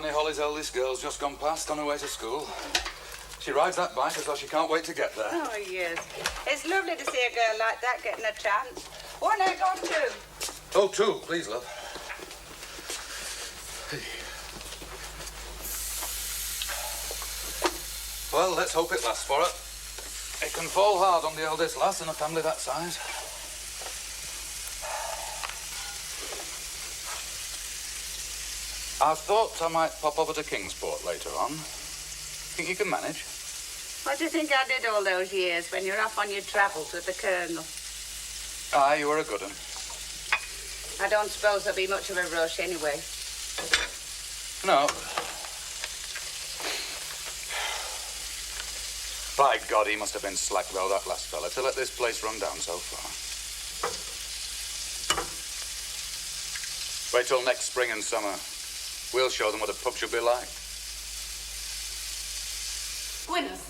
Granny Holly's eldest girl's just gone past on her way to school. She rides that bike as though she can't wait to get there. Oh, yes. It's lovely to see a girl like that getting a chance. One egg or two? Oh, two, please, love. Well, let's hope it lasts for her. It can fall hard on the eldest lass in a family that size. I thought I might pop over to Kingsport later on. Think you can manage? What do you think I did all those years when you're off on your travels with the Colonel? Aye, you were a good one. I don't suppose there'll be much of a rush anyway. No. By God, he must have been slack, though, that last fella, to let this place run down so far. Wait till next spring and summer. We'll show them what a pub should be like. Gwyneth.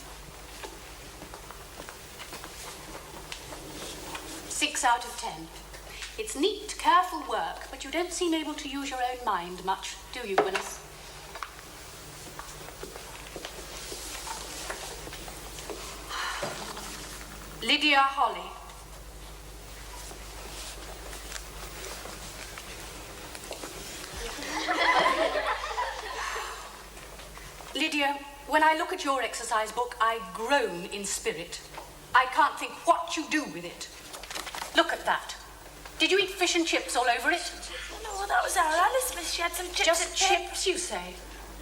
6 out of 10. It's neat, careful work, but you don't seem able to use your own mind much, do you, Gwyneth? Lydia Holly. Lydia, when I look at your exercise book, I groan in spirit. I can't think what you do with it. Look at that. Did you eat fish and chips all over it? No, that was our Alice, miss. She had some chips. Just chips, you say?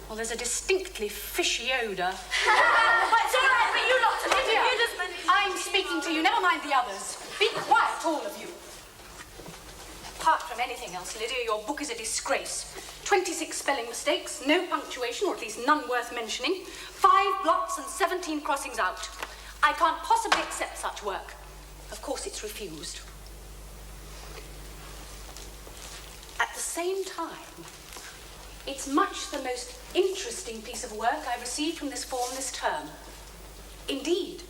Well, there's a distinctly fishy odour. It's all right, but you lot of Lydia, you just managed. I'm speaking to you. Never mind the others. Be quiet, all of you. Apart from anything else, Lydia, your book is a disgrace. 26 spelling mistakes, no punctuation, or at least none worth mentioning, 5 blots and 17 crossings out. I can't possibly accept such work. Of course, it's refused. At the same time, it's much the most interesting piece of work I've received from this form this term. Indeed,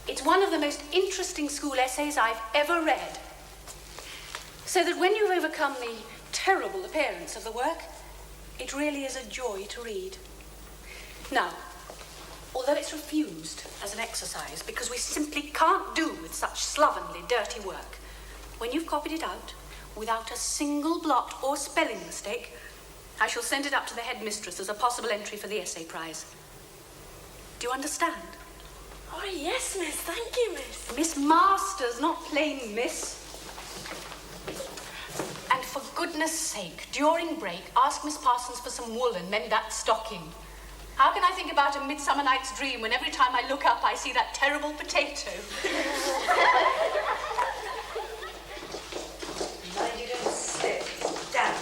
it's one of the most interesting school essays I've ever read. So that when you've overcome the terrible appearance of the work, it really is a joy to read. Now, although it's refused as an exercise because we simply can't do with such slovenly, dirty work, when you've copied it out without a single blot or spelling mistake, I shall send it up to the headmistress as a possible entry for the essay prize. Do you understand? Oh, yes, miss. Thank you, miss. Miss Masters, not plain miss. And for goodness sake, during break, ask Miss Parsons for some wool and mend that stocking. How can I think about A Midsummer Night's Dream when every time I look up I see that terrible potato? Mind you don't slip. It's damp.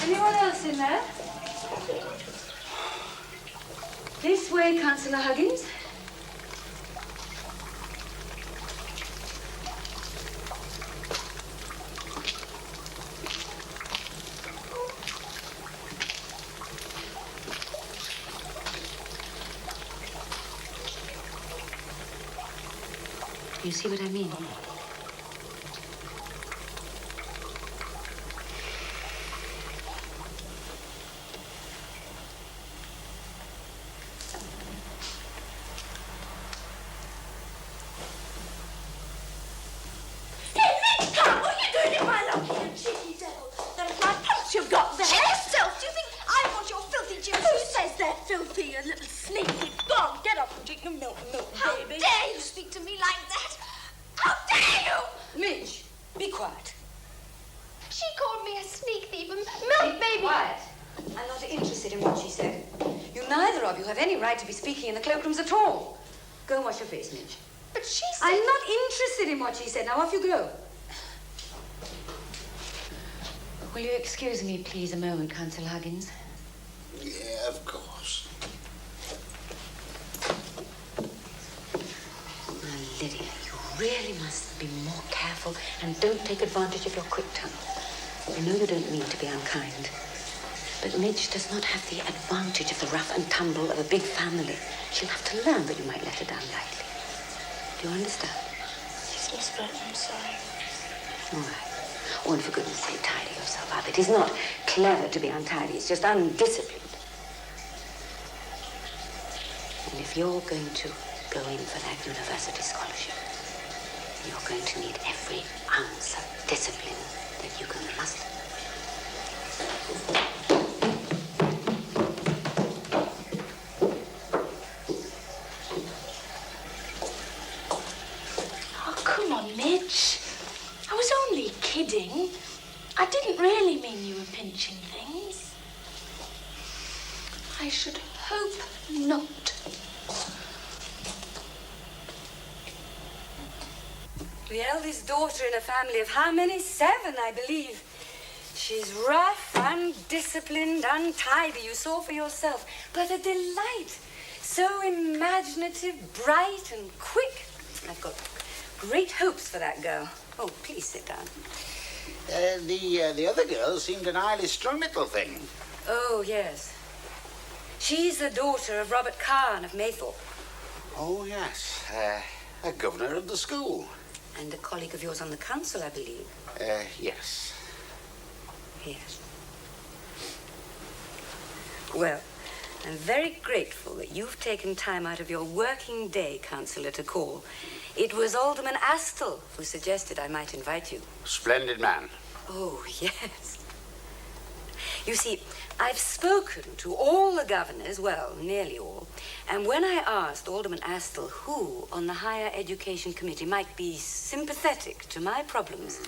Anyone else in there? This way, Councillor Huggins. You see what I mean? You've got there. Yourself. Do you think I want your filthy juice? Who says they're filthy, you little sneaky? Go on, get up and drink your milk, How baby. dare you speak to me like that? How dare you? Midge, be quiet. She called me a sneak thief and milk baby. Quiet. I'm not interested in what she said. You neither of you have any right to be speaking in the cloakrooms at all. Go and wash your face, Midge. But she said... I'm not interested in what she said. Now off you go. Will you excuse me, please, a moment, Councillor Huggins? Yeah, of course. Now, Lydia, you really must be more careful and don't take advantage of your quick tongue. I know you don't mean to be unkind, but Midge does not have the advantage of the rough and tumble of a big family. She'll have to learn that you might let her down lightly. Do you understand? Yes, Miss Brett, I'm sorry. All right. Oh, and for goodness sake, tidy yourself up. It is not clever to be untidy. It's just undisciplined. And if you're going to go in for that university scholarship, you're going to need every ounce of discipline that you can muster. Oh, come on, Midge. I was only kidding. I didn't really mean you were pinching things. I should hope not. The eldest daughter in a family of how many? 7, I believe. She's rough, undisciplined, untidy. You saw for yourself. But a delight. So imaginative, bright, and quick. I've got great hopes for that girl. Oh, please sit down. The other girl seemed an highly strung little thing. Oh, yes. She's the daughter of Robert Kahn of Maythorpe. Oh, yes. A governor of the school. And a colleague of yours on the council, I believe. Yes. Yes. Well, I'm very grateful that you've taken time out of your working day, Councillor, to call. It was Alderman Astle who suggested I might invite you. Splendid man. Oh, yes. You see, I've spoken to all the governors, well, nearly all, and when I asked Alderman Astle who on the Higher Education Committee might be sympathetic to my problems,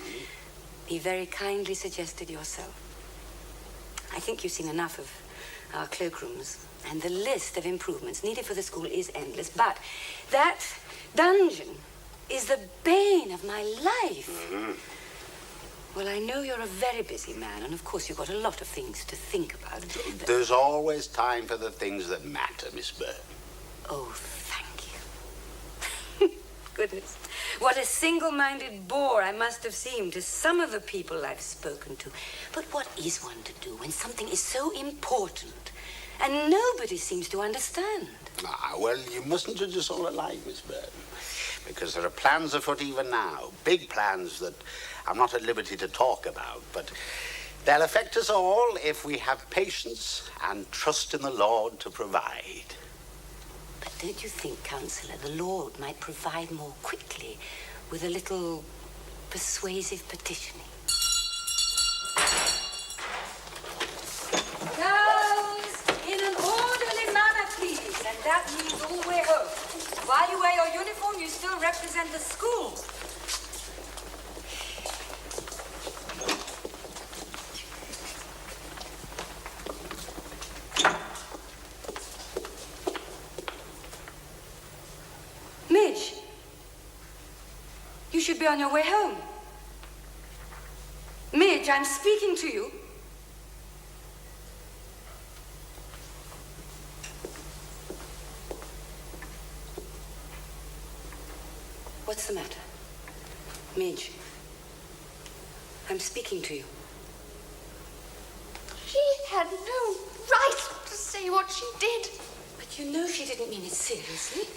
he very kindly suggested yourself. I think you've seen enough of our cloakrooms, and the list of improvements needed for the school is endless, but that dungeon is the bane of my life. Well, I know you're a very busy man, and of course you've got a lot of things to think about. But... There's always time for the things that matter, Miss Byrne. Oh, thank you. Goodness, what a single-minded bore I must have seemed to some of the people I've spoken to. But what is one to do when something is so important and nobody seems to understand? Ah, well, you mustn't judge us all alike, Miss Byrne, because there are plans afoot even now, big plans that I'm not at liberty to talk about, but they'll affect us all if we have patience and trust in the Lord to provide. But don't you think, Councillor, the Lord might provide more quickly with a little persuasive petitioning? Girls, in an orderly manner, please, and that means all the way home. While you wear your uniform, you still represent the school. Midge, you should be on your way home. Midge, I'm speaking to you. What's the matter? Midge, I'm speaking to you. She had no right to say what she did. But you know she didn't mean it seriously.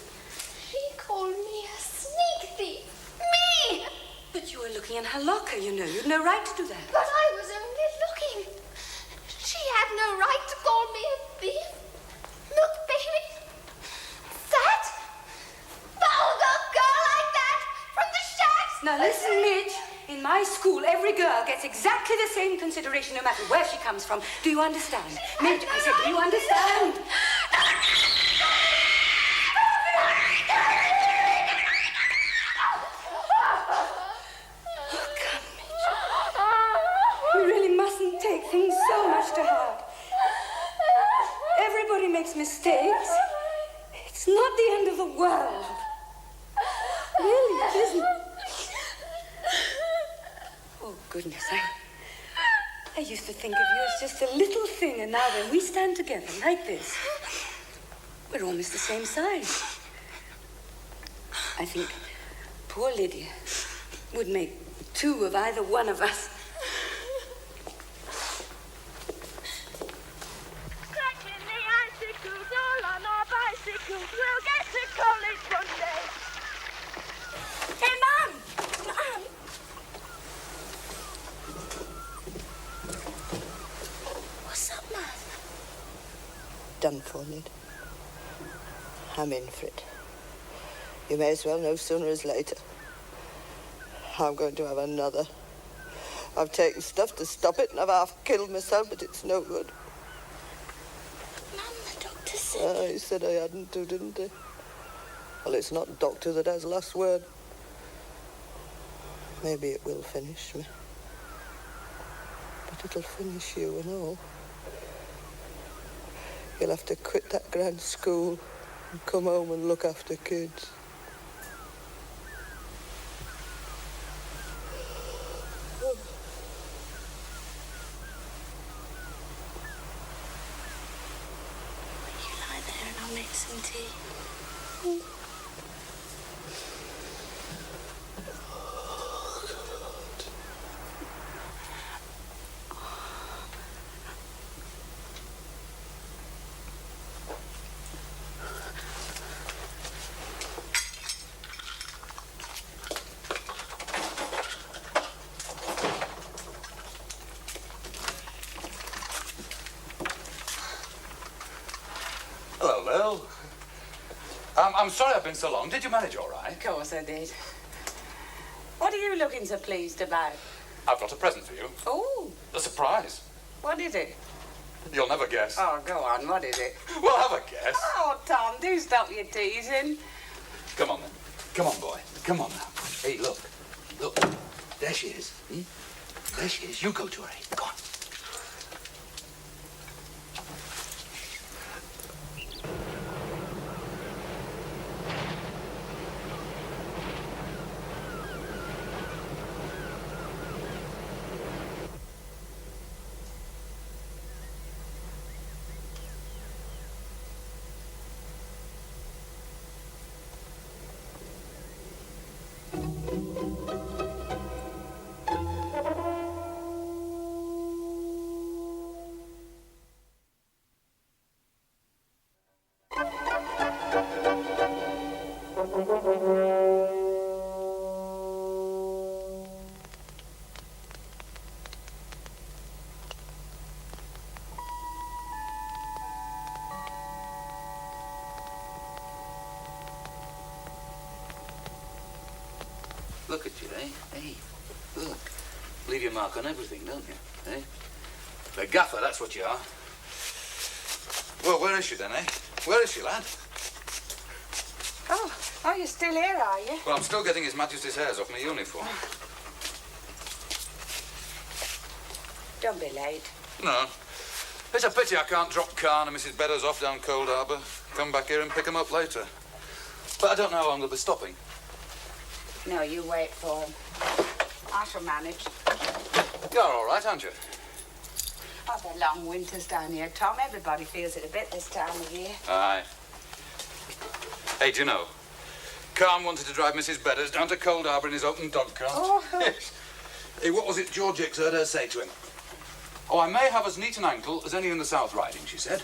She called me a sneak thief. Me! But you were looking in her locker, you know. You'd no right to do that. But I was only looking. She had no right to call me a thief. Look, baby. That vulgar girl like that from the shacks. Now listen, Midge. In my school, every girl gets exactly the same consideration no matter where she comes from. Do you understand? Midge, I said, do you understand? Oh, come, Midge. You really mustn't take things so much to heart. Everybody makes mistakes. It's not the end of the world. Really, it isn't. Oh, goodness, I used to think of you as just a little thing, and now when we stand together like this, we're almost the same size. I think poor Lydia would make 2 of either one of us. Cracking the icicles all on our bicycles. We'll get to college one day. Hey, Mum! Mum! done for, Ned. I'm in for it. You may as well know sooner as later. I'm going to have another. I've taken stuff to stop it, and I've half killed myself, but it's no good. Mum, the doctor said... He said I hadn't to, didn't he? Well, it's not doctor that has last word. Maybe it will finish me. But it'll finish you and all. You'll have to quit that grand school and come home and look after kids. You lie there and I'll make some tea. Hello, Lil. I'm sorry I've been so long. Did you manage all right? Of course I did. What are you looking so pleased about? I've got a present for you. Oh, A surprise. what is it? You'll never guess. Oh, go on, what is it? Well, have a guess. Oh, Tom, do stop your teasing. Come on, then. Come on, boy. Come on now. Hey, look. Look. There she is. There she is. You go to her. Hey, go on. Look at you, eh? Hey, look. Leave your mark on everything, don't you? Eh? The gaffer, that's what you are. Well, where is she then, eh? Where is she, lad? Oh, you're still here, are you? Well, I'm still getting His Majesty's hairs off my uniform. Don't be late. No. It's a pity I can't drop Khan and Mrs. Beddoes off down Cold Harbour. Come back here and pick them up later. But I don't know how long they'll be stopping. No, you wait for him. I shall manage. You're all right, aren't you? Oh, they're long winters down here, Tom. Everybody feels it a bit this time of year. Aye. Hey, do you know, Khan wanted to drive Mrs. Beddoes down to Cold Harbour in his open dog cart. Oh. Yes. Hey, what was it George Hicks heard her say to him? Oh, I may have as neat an ankle as any in the South Riding, she said.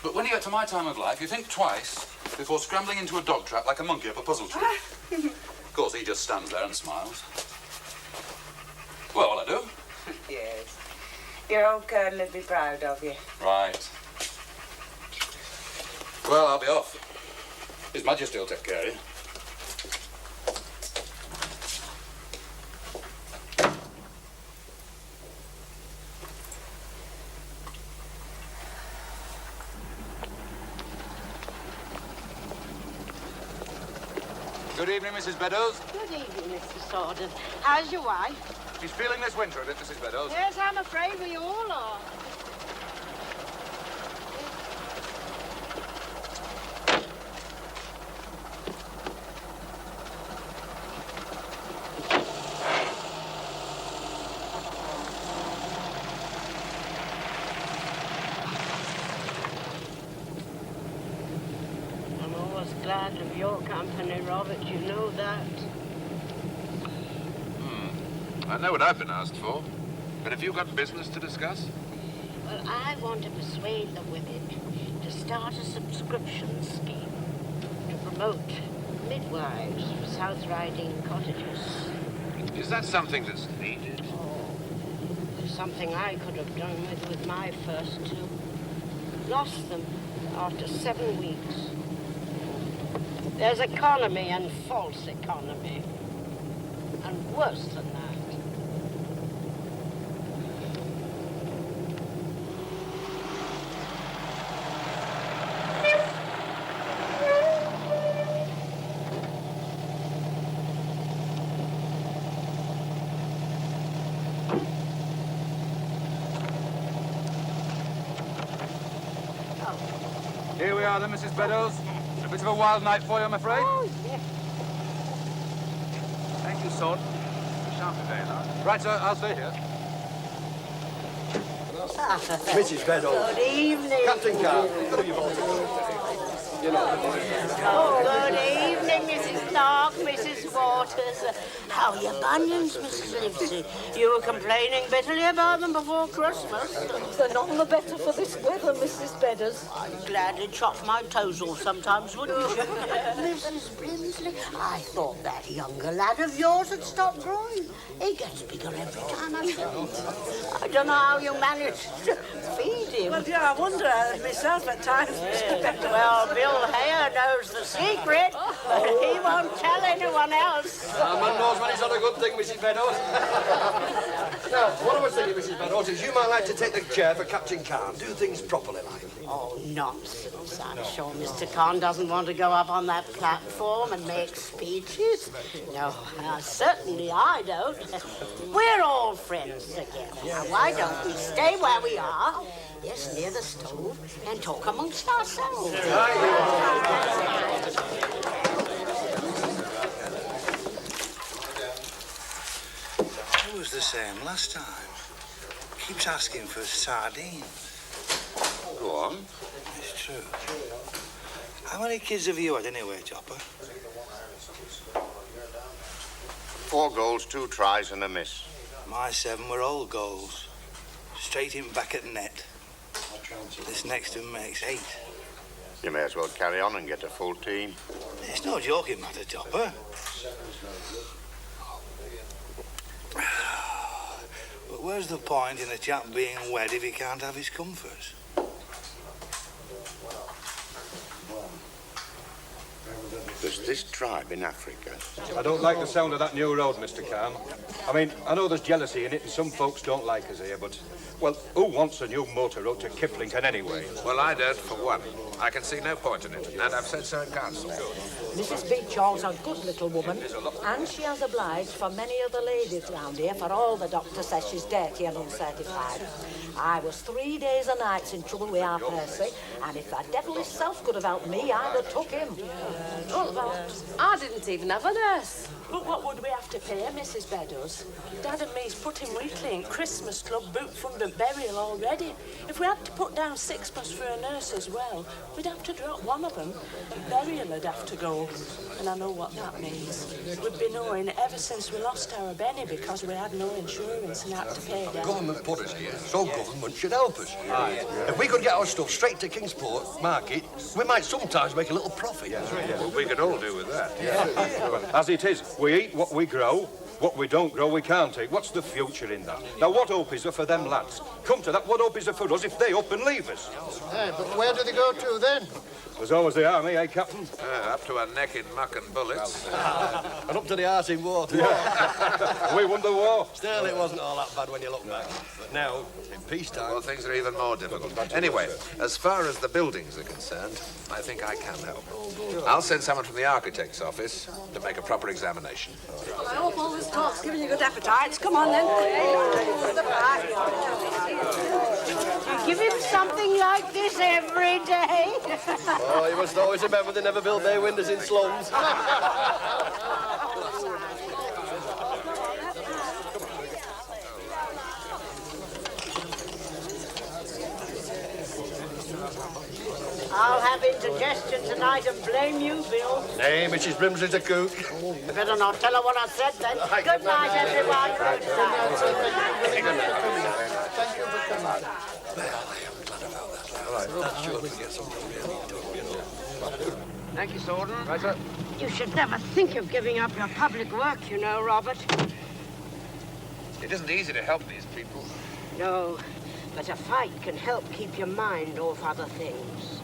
But when you get to my time of life, you think twice before scrambling into a dog trap like a monkey up a puzzle tree. Of course, he just stands there and smiles. Well, I do. Yes. Your old colonel would be proud of you. Right. Well, I'll be off. His Majesty will take care of you. Good evening, Mrs. Beddoes. Good evening, Mr. Sordon. How's your wife? She's feeling this winter a bit, Mrs. Beddoes. Yes, I'm afraid we all are. I'm always glad of your company, Robert. You know that. I know what I've been asked for. But have you got business to discuss? Well, I want to persuade the women to start a subscription scheme to promote midwives for South Riding cottages. Is that something that's needed? Oh, something I could have done with my first two. Lost them after 7 weeks. There's economy and false economy. And worse than that. Here we are then, Mrs. Beddoes. A bit of a wild night for you, I'm afraid. Oh, yes. Thank you, Sword. Shan't be very long. Right, sir, I'll stay here. Mrs. Beddoes. Good evening. Captain Carr. Oh, good evening, Mrs. Clark, Mrs. Waters. How are your bunions, Mrs. Livesey? You were complaining bitterly about them before Christmas. They're none the better for this weather, Mrs. Bedders. I'd gladly chop my toes off sometimes, wouldn't you? Mrs. Brimsley, I thought that younger lad of yours had stopped growing. He gets bigger every time I see him. I don't know how you manage to feed him. Well, yeah, I wonder myself at times. Well, Bill Hare knows the secret, but he won't tell anyone else. A man knows when it's not a good thing, Mrs. Beddoes. Now, what I was thinking, Mrs. Beddoes, is you might like to take the chair for Captain Carr and do things properly, like. Oh, nonsense. I'm sure Mr. Conn doesn't want to go up on that platform and make speeches. No, certainly I don't. We're all friends together. Now, why don't we stay where we are, yes, near the stove, and talk amongst ourselves? It was the same last time. Keeps asking for sardines. Go on. It's true. How many kids have you had anyway, Chopper? 4 goals, 2 tries and a miss. My 7 were all goals. Straight in back at net. This next one makes 8. You may as well carry on and get a full team. It's no joking matter, Chopper. But where's the point in a chap being wed if he can't have his comforts? There's this tribe in Africa. I don't like the sound of that new road, Mr. Carr. I mean, I know there's jealousy in it and some folks don't like us here, but, well, who wants a new motor road to Kiplington anyway? Well, I don't, for one. I can see no point in it, and I've said so in council. Mrs. Beechall's a good little woman, and she has obliged for many of the ladies round here, for all the doctor says she's dirty and uncertified. I was 3 days and nights in trouble with our Percy, and if the devil himself could have helped me, I'd have took him. I didn't even have a nurse. But what would we have to pay her, Mrs. Beddoes? Dad and me's put him weekly in Christmas Club boot fund and burial already. If we had to put down 6 for a nurse as well, we'd have to drop one of them, and burial would have to go. And I know what that means. We've been knowing ever since we lost our Benny because we had no insurance and had to pay down. Government put us here, so government should help us. If we could get our stuff straight to Kingsport Market, we might sometimes make a little profit. Well, we could all do with that. Well, as it is, we eat what we grow. What we don't grow, we can't eat. What's the future in that? Now, what hope is there for them lads? Come to that, what hope is there for us if they up and leave us? Hey, but where do they go to then? There's always the army, eh, Captain? Up to our neck in muck and bullets. And up to the arse in water. Yeah. We won the war. Still, it wasn't all that bad when you look back. But now, in peacetime... Well, things are even more difficult. Anyway, as far as the buildings are concerned, I think I can help. I'll send someone from the architect's office to make a proper examination. I hope all this talk's giving you good appetites. Come on, then. You give him something like this every day? Oh, you must always remember they never built bay windows in slums. I'll have indigestion tonight and blame you, Bill. Nay, Mrs. Brimsley's a kook. You better not tell her what I said then. Good night, everyone. Good night. Thank you for coming. Thank you, Sorden. Right, sir. You should never think of giving up your public work, you know, Robert. It isn't easy to help these people. No, But a fight can help keep your mind off other things.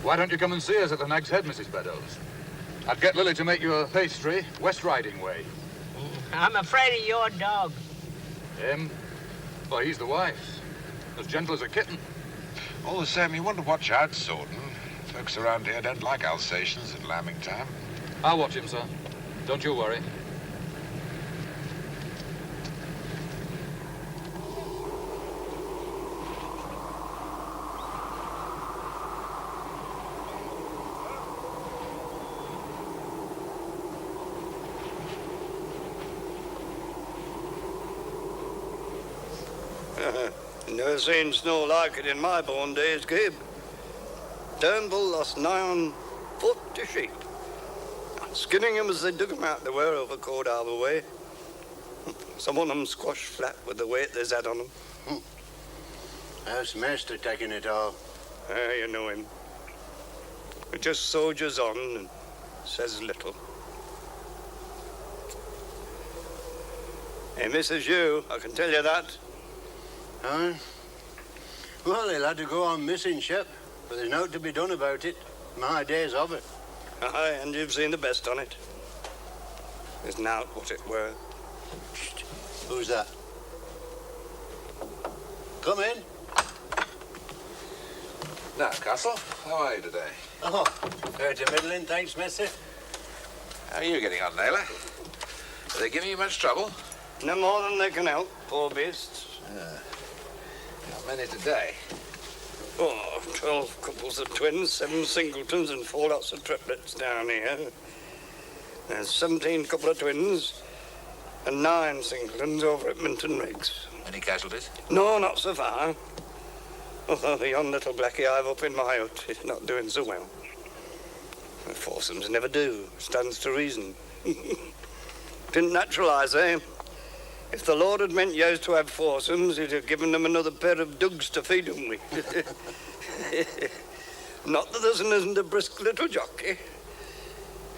Why don't you come and see us at the Nag's Head, Mrs. Beddoes? I'd get Lily to make you a pastry, West Riding way. I'm afraid of your dog. Him? Well, he's the wife. As gentle as a kitten. All the same, you want to watch out, Sorton. Folks around here don't like Alsatians at lambing time. I'll watch him, sir. Don't you worry. Never seen snow like it in my born days, Gabe. Turnbull lost nigh on 40 sheep. Skinning them as they dug them out, they were over Cold Harbour way. Some of them squashed flat with the weight there's had on them. How's Master taking it all? You know him. He just soldiers on and says little. He misses you, I can tell you that. Huh? Well, he'll have to go on missing, Shep, but there's naught to be done about it. My days of it. Aye, and you've seen the best on it. There's naught what it were. Shh. Who's that? Come in. Now, Castle, how are you today? Oh, fair to middling, thanks, mister. How are you getting on, Naylor? Are they giving you much trouble? No more than they can help, poor beasts. How many today? Oh, 12 couples of twins, 7 singletons, and 4 lots of triplets down here. There's 17 couple of twins and 9 singletons over at Minton Riggs. Any casualties? No, not so far. Although the young little blackie I've up in my hut is not doing so well. The foursomes never do. Stands to reason. Didn't naturalise, eh? If the Lord had meant yours to have foursomes, he'd have given them another pair of dugs to feed them with. Not that there isn't a brisk little jockey.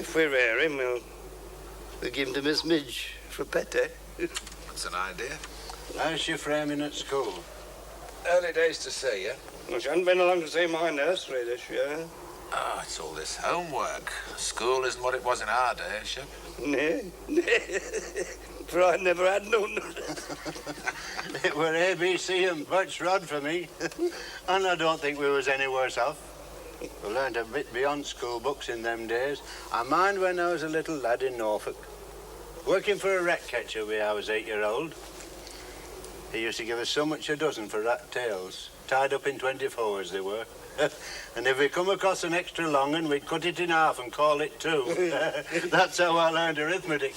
If we rear him, we'll give him to Miss Midge for a pet, eh? That's an idea. How's your framing at school? Early days to see, yeah? Well, she hasn't been along to see my nursery this year. Oh, it's all this homework. School isn't what it was in our day, Shep. Nay. For I never had none. It were ABC and Birch Rod for me. And I don't think we was any worse off. We learned a bit beyond school books in them days. I mind when I was a little lad in Norfolk. Working for a rat catcher when I was 8-year-old. He used to give us so much a dozen for rat tails, tied up in 24s they were. And if we come across an extra long one, we'd cut it in half and call it 2. That's how I learned arithmetic.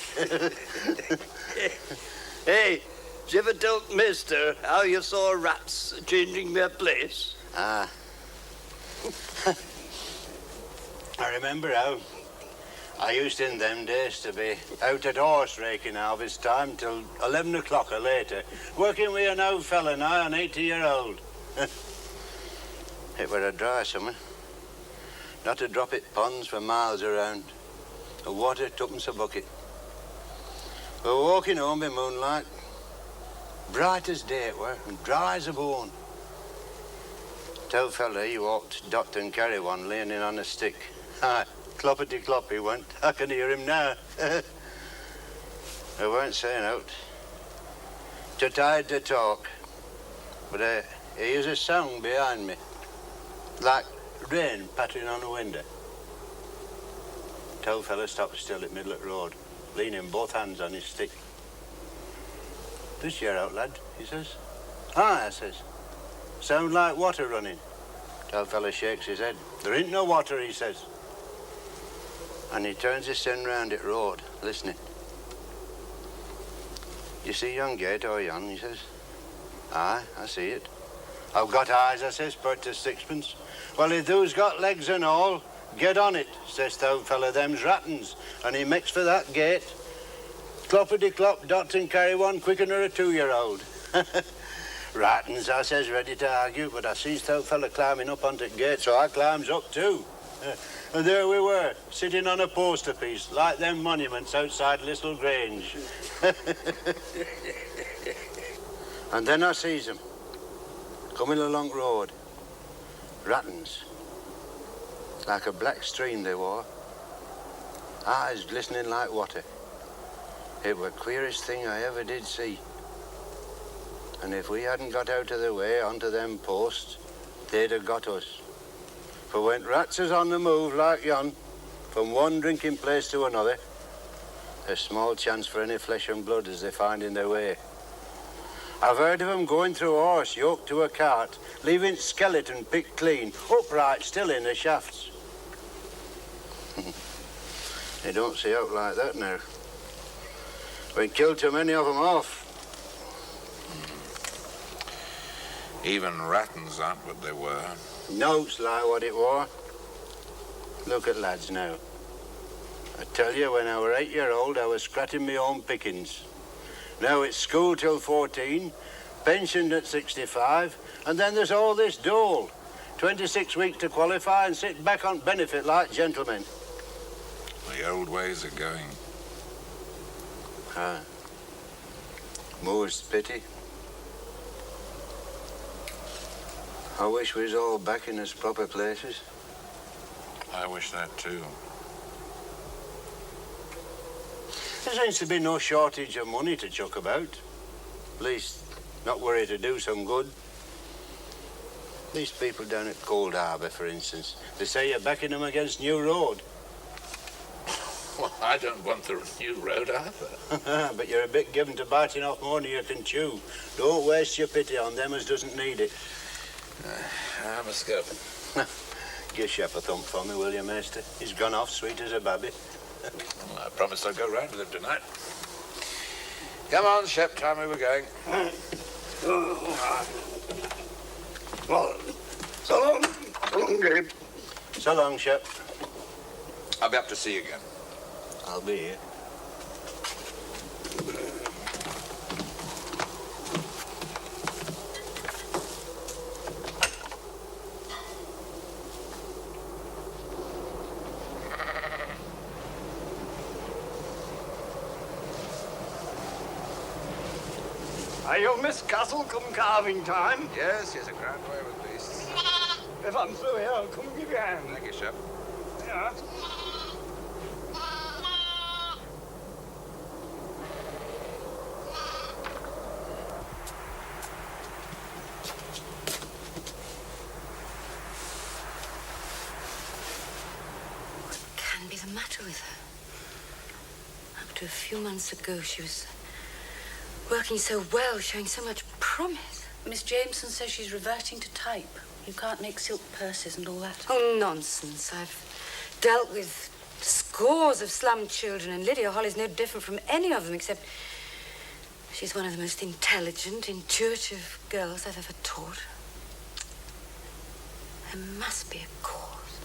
Hey, did you ever tell Mister how you saw rats changing their place? Ah. I remember how I used in them days to be out at horse raking harvest time till 11 o'clock or later, working with an old fella now, an 80-year-old. It were a dry summer. Not a drop it ponds for miles around. The water tuppence a bucket. We were walking home by moonlight. Bright as day it were, and dry as a bone. Tell fella he walked Doctor and carry one leaning on a stick. Aye, cloppity-clop he went. I can hear him now. I weren't saying out. Too tired to talk. But he hears a sound behind me. Like rain pattering on a window. Tell fella stopped still at middle of the road, leaning both hands on his stick. This year out, lad, he says. Aye, I says. Sound like water running. Tell fella shakes his head. There ain't no water, he says. And he turns his sin round at road, listening. You see yon gate or yon, he says. Aye, I see it. I've got eyes, I says, pert to sixpence. Well, if thou's got legs and all, get on it, says the old fella, them's rattins. And he makes for that gate. Cloppity-clop, dot and carry one quicker nor a 2-year-old. Rattens, I says, ready to argue, but I sees that fella climbing up onto the gate, so I climbs up too. And there we were, sitting on a poster piece, like them monuments outside Little Grange. And then I sees them, coming along the road. Rattens, like a black stream they were. Eyes glistening like water. It were the queerest thing I ever did see. And if we hadn't got out of the way onto them posts, they'd have got us. For when rats is on the move like yon, from one drinking place to another, there's small chance for any flesh and blood as they find in their way. I've heard of 'em going through a horse yoked to a cart, leaving skeleton picked clean, upright still in the shafts. They don't see out like that now. We killed too many of 'em off. Even Rattens aren't what they were. No, it's like what it were. Look at lads now. I tell you, when I were 8-year-old, I was scratching my own pickings. Now it's school till 14, pensioned at 65, and then there's all this dole. 26 weeks to qualify and sit back on benefit like gentlemen. The old ways are going. Ah. More's the pity. I wish we was all back in its proper places. I wish that too. There seems to be no shortage of money to chuck about. At least, not worry to do some good. These people down at Cold Harbour, for instance, they say you're backing them against New Road. Well, I don't want the new road either. But you're a bit given to biting off more than you can chew. Don't waste your pity on them as doesn't need it. I must go. Give Shep a thump for me, will you, maester? He's gone off sweet as a babby. Well, I promised I'd go round with him tonight. Come on, Shep, time we were going. Well, so long. So long, Gabe. So long, Shep. I'll be up to see you again. I'll be here. Are you Miss Castle come carving time? Yes, a grand way with beasts. If I'm through here, I'll come give you a hand. Thank you, Shep. Yeah. What can be the matter with her? Up to a few months ago, she was working so well, showing so much promise. Miss Jameson says she's reverting to type. You can't make silk purses and all that. Oh, nonsense. I've dealt with scores of slum children, and Lydia Holly's no different from any of them, except she's one of the most intelligent, intuitive girls I've ever taught. There must be a cause.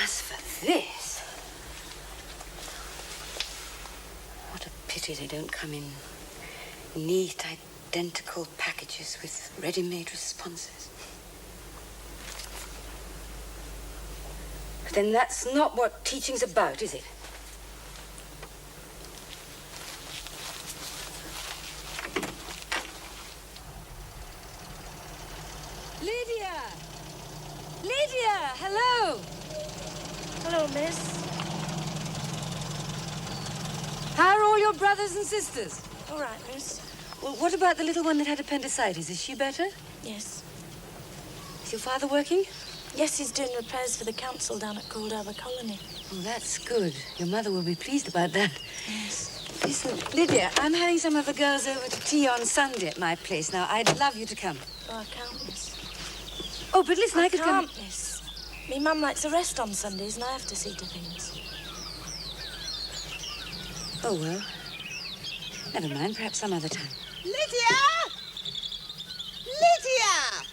As for this, what a pity they don't come in neat, identical packages with ready-made responses. But then that's not what teaching's about, is it? Lydia! Lydia! Hello! Hello, miss. How are all your brothers and sisters? All right, miss. Well, what about the little one that had appendicitis? Is she better? Yes. Is your father working? Yes, he's doing repairs for the council down at Cold Harbour Colony. Oh, that's good. Your mother will be pleased about that. Yes. Listen, Lydia, I'm having some of the girls over to tea on Sunday at my place. Now, I'd love you to come. Oh, I can't, miss. Oh, but listen, I could come... can't, miss. Me mum likes a rest on Sundays, and I have to see to things. Oh, well. Never mind, perhaps some other time. Lydia! Lydia!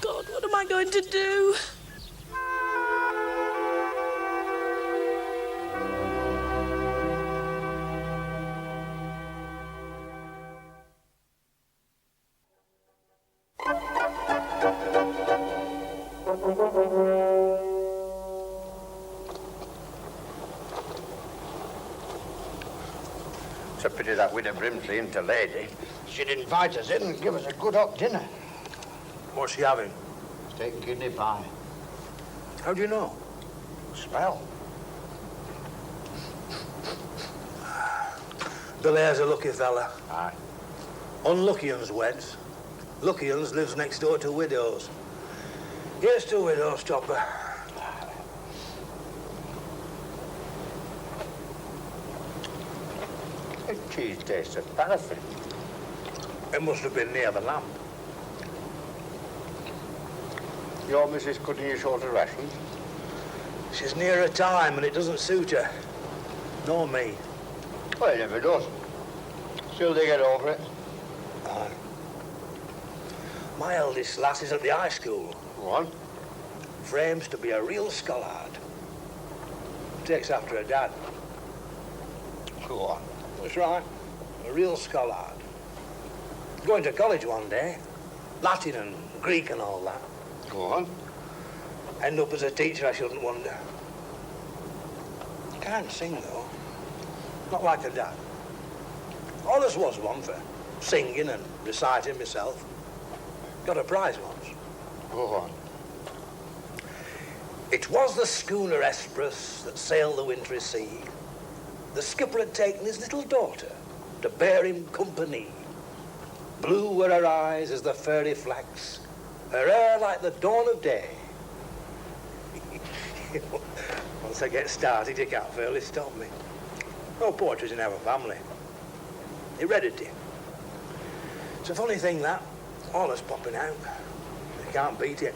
God, what am I going to do? It's a pity that widow Brimsley isn't a lady. She'd invite us in and give us a good hot dinner. What's she having? Steak and kidney pie. How do you know? Smell. Billy has a lucky fella. Aye. Unlucky uns weds. Lucky uns lives next door to widows. Here's to widows, Chopper. The cheese tastes of paraffin. It must have been near the lamp. Your missus cutting you short of rations? She's near her time and it doesn't suit her. Nor me. Well, it never does. Still they get over it. Aye. My eldest lass is at the high school. Go on. Frames to be a real scholard. Takes after her dad. Go on. That's right. A real scholard. Going to college one day. Latin and Greek and all that. Go on. End up as a teacher, I shouldn't wonder. Can't sing, though. Not like her dad. Always was one for singing and reciting myself. Got a prize once. Go on. It was the schooner Esperus that sailed the wintry sea. The skipper had taken his little daughter to bear him company. Blue were her eyes as the fairy flax, her hair like the dawn of day. Once I get started, you can't fairly stop me. No poetry's in our family. Heredity. It's a funny thing, that. Always popping out. You can't beat it.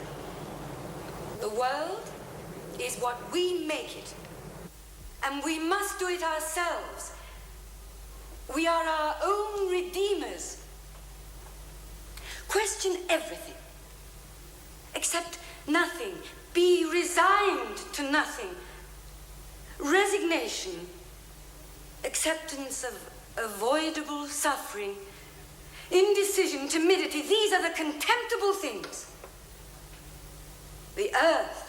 The world is what we make it. And we must do it ourselves. We are our own redeemers. Question everything. Accept nothing. Be resigned to nothing. Resignation. Acceptance of avoidable suffering. Indecision, timidity. These are the contemptible things. The earth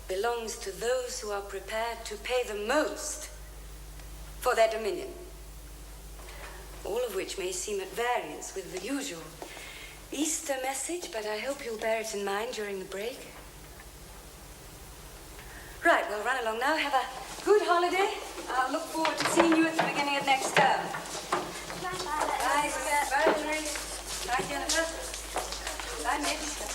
belongs to those who are prepared to pay the most for their dominion. All of which may seem at variance with the usual Easter message, but I hope you'll bear it in mind during the break. Right, we'll run along now. Have a good holiday. I'll look forward to seeing you at the beginning of next term. Bye, Seth. Bye, Henry. Bye, Jennifer. Bye, Mitch.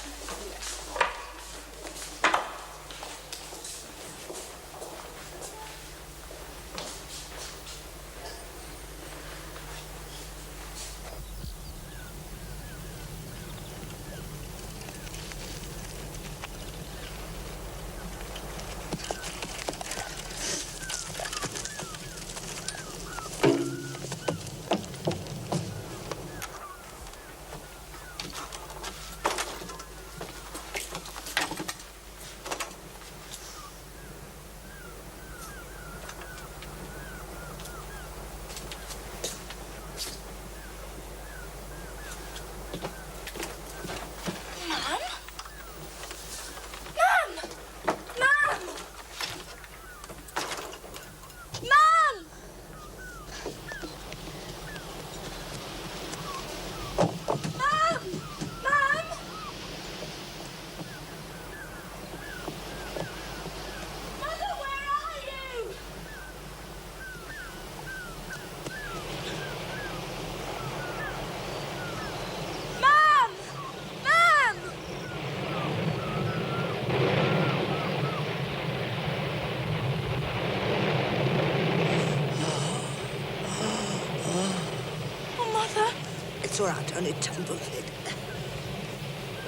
It's all right, only tumbled it.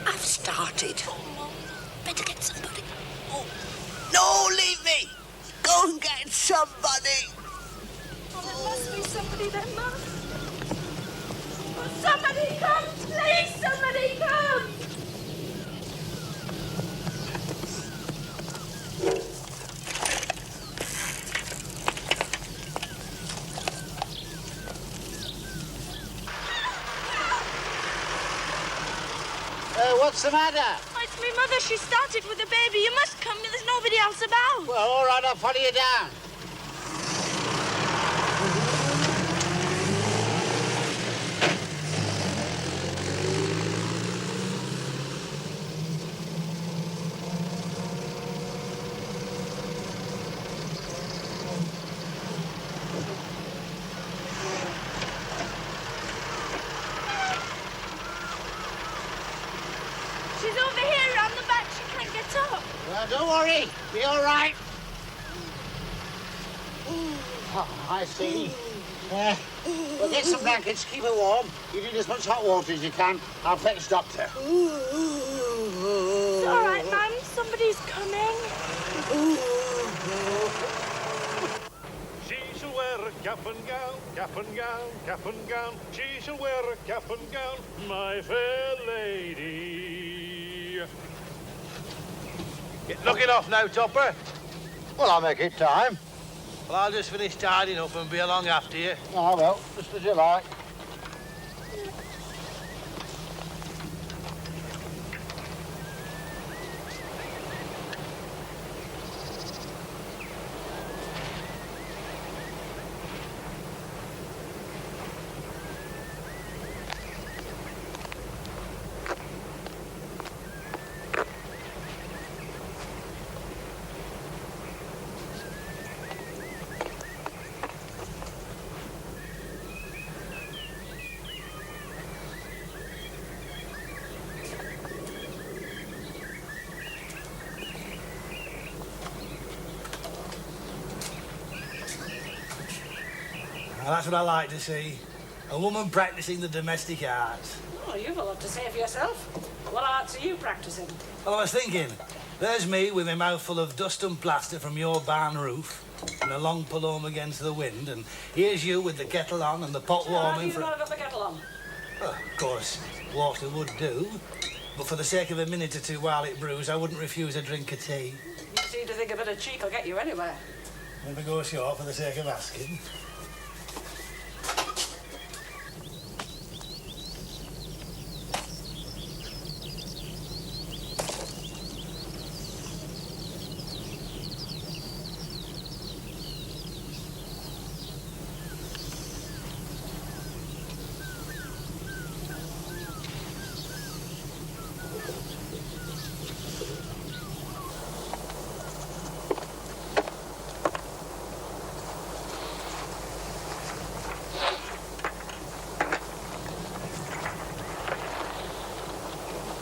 I've started. Better get somebody. Oh, no, leave me! Go and get somebody! Oh, there must be somebody there, Mum. Oh, somebody come! Please, somebody come! What's the matter? Oh, it's my mother. She started with the baby. You must come. There's nobody else about. Well, all right, I'll follow you down. She's over here around the back. She can't get up. Well, don't worry. Be all right. Oh, I see. Well, get some blankets, keep it warm. You need as much hot water as you can. I'll fetch doctor. It's all right, Mum. Somebody's coming. She shall wear a cap and gown, cap and gown, cap and gown. She shall wear a cap and gown, my fair lady. Get looking off now, Topper. Well, I'll make it time. Well, I'll just finish tidying up and be along after you. Oh, well, just as you like. Now, that's what I like to see. A woman practising the domestic arts. Oh, you've a lot to say for yourself. What arts are you practising? Well, I was thinking, there's me with my mouth full of dust and plaster from your barn roof and a long pull home against the wind, and here's you with the kettle on and the pot warming Have you got the kettle on? Well, of course, water would do, but for the sake of a minute or two while it brews, I wouldn't refuse a drink of tea. You seem to think a bit of cheek will get you anywhere. Never go short for the sake of asking.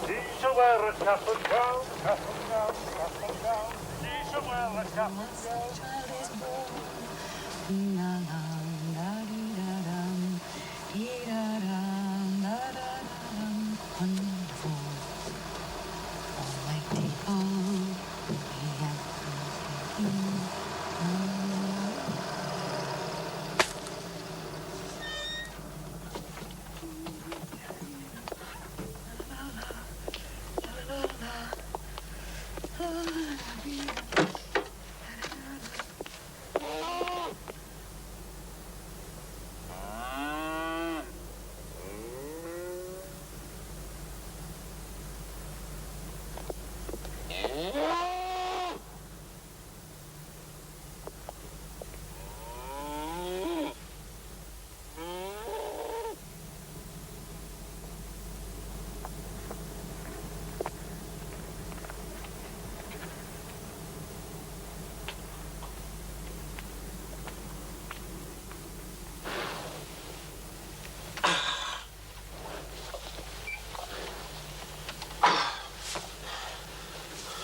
She shall wear a cap and gown, cap and gown, cap and gown. She shall wear a cap and gown.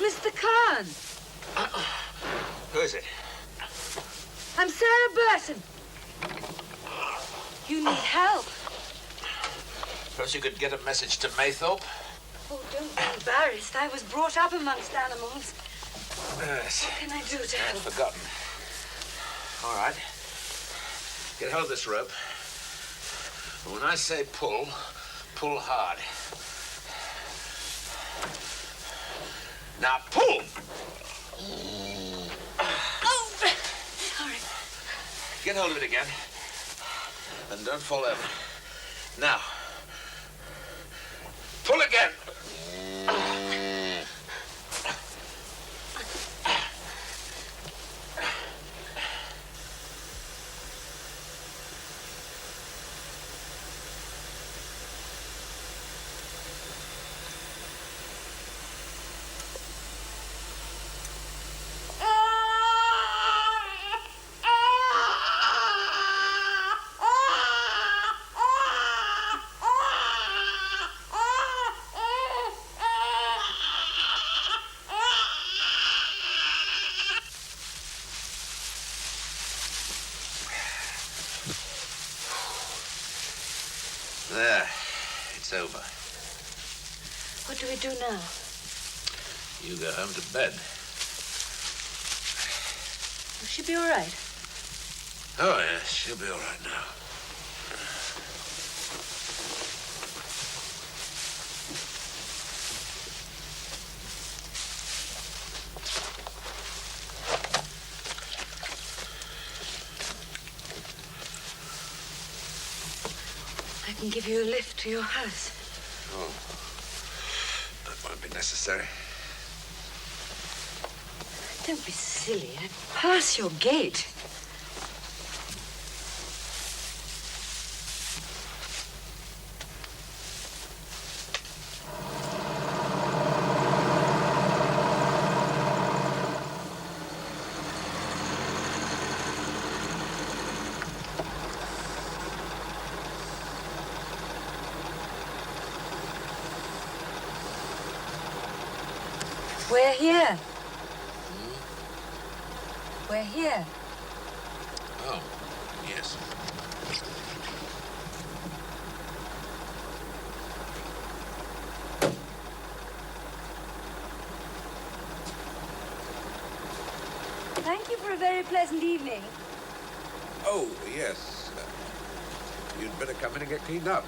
Mr. Khan, Who is it? I'm Sarah Burton. You need help. Perhaps you could get a message to Maythorpe? Oh, don't be embarrassed. I was brought up amongst animals. Yes. What can I do to I'd help? forgotten. All right. Get hold of this rope. And when I say pull, pull hard. Now pull! Oh! Sorry. Get hold of it again. And don't fall over. Now. Pull again. What do we do now? You go home to bed. Will she be all right? Oh, yes, she'll be all right now. I can give you a lift to your house. Oh, that won't be necessary. Don't be silly. I pass your gate. We're here. We're here. Oh, yes. Thank you for a very pleasant evening. Oh, yes. You'd better come in and get cleaned up.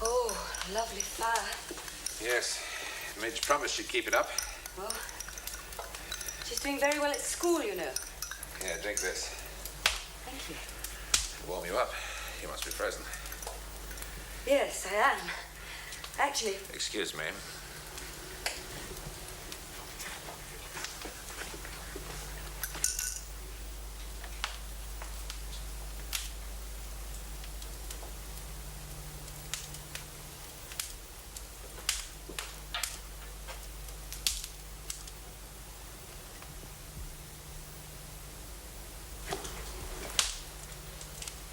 Oh, lovely fire. Yes. Midge promised she'd keep it up. Well, she's doing very well at school, you know. Yeah, drink this. Thank you. It'll warm you up. You must be frozen. Yes, I am. Actually, Excuse me.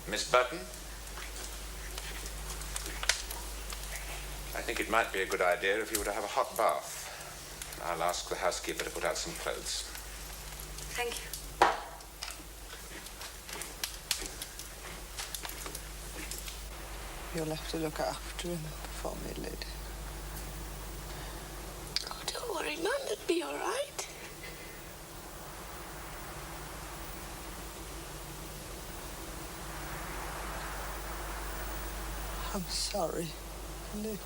Miss Button? I think it might be a good idea if you were to have a hot bath. I'll ask the housekeeper to put out some clothes. thank you. You'll have to look after him for me, Lyd. Oh, don't worry, Mum. It'll be all right. I'm sorry, Lyd.